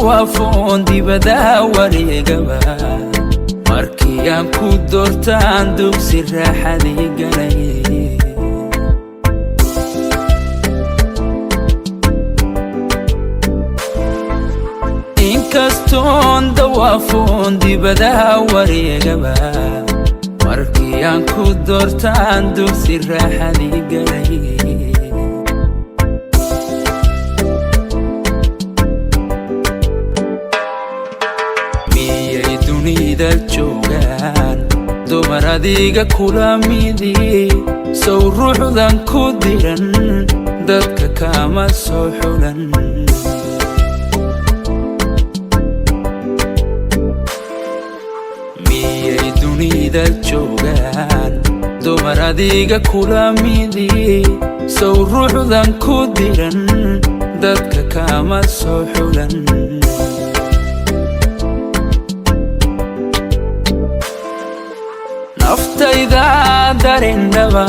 dawaafon dibada wareegaba markii aan ku doortaan dugsi raaxadii galay inkastoon dawaafon dibada wareegaba markii aan ku doortaan dugsi raaxadii galay dunida joogaan dumar adiga kula midi sow ruuxdan ku diran dadka kama soo xulan miyay dunida joogaan dumar adiga kula midi sow ruuxdan ku diran dadka kama soo xulan naftayda darindhaba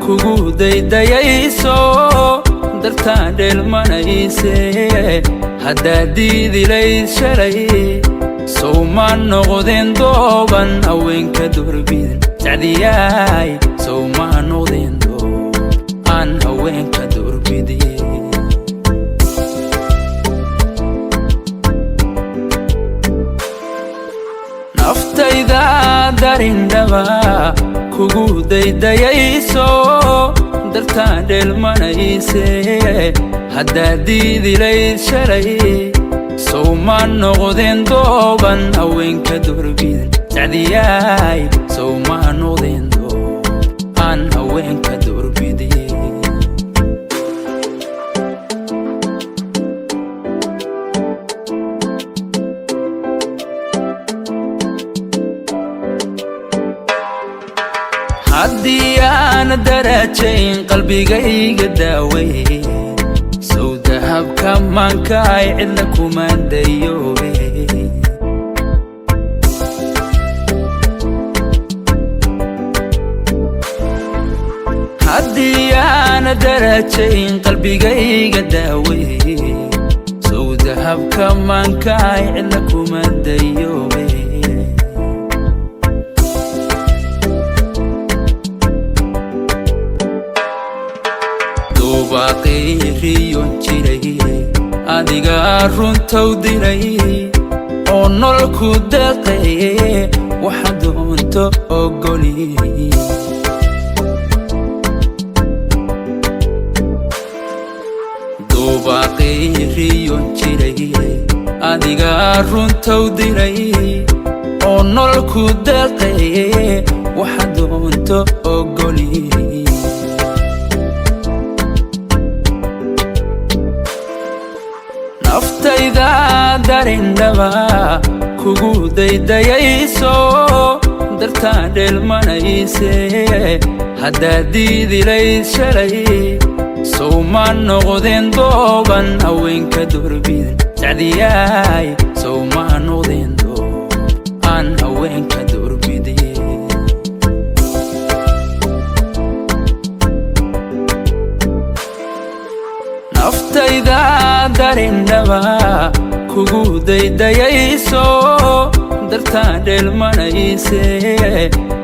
kugu daydayayso dartaan dheelmanayse haddaad diidilayd shalay sow ma noqdeen dooban haweenka doorbidin sacdiyaay sow ma noqdeen doob aan haweenka doorbidin naftayda darindhaba kugu daydayayso dartaan dheelmanayse haddaad diidilayd shalay sow ma noqdeen dooban haweenka doorbidin sacdiyaay sow ma noqdeen doob aan haweenka doorbidin haddii aan darajayn qalbigayga daaway sow dahabka maankaay cidna kuma dayoobe haddii aan darajayn qalbigayga daaway sow dahabka maankaay cidna kuma dayoobe baaqiriyon jiray adiga runtow diray oo nololku deeqaye waxa doonto ogoli baaqiriyon jiray adiga runtow diray oo nololku deeqaye waxa doonto ogoli naftayda darindhaba kugu daydayayso dartaan dheelmanayse haddaad diidilayd shalay sow ma noqdeen dooban haweenka doorbidin sacdiyaay sow ma noqdeen doob aan haweenka doorbidin naftayda darindhaba kugu daydayayso dartaan dheelmanayse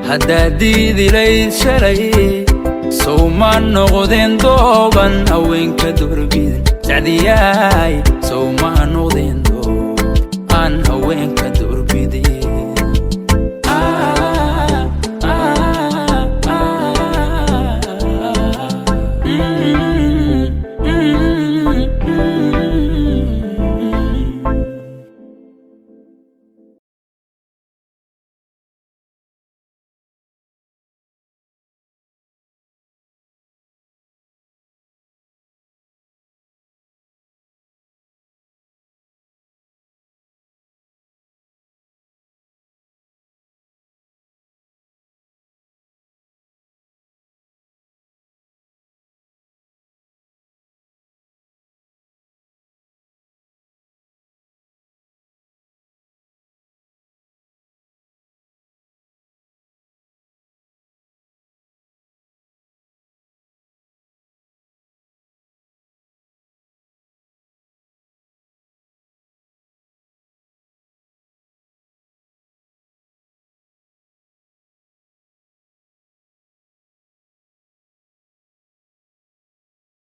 haddaad diidilayd shalay sow ma noqdeen dooban haweenka doorbidin sacdiyaay sow ma noqdeen doob aan haweenka doorbidin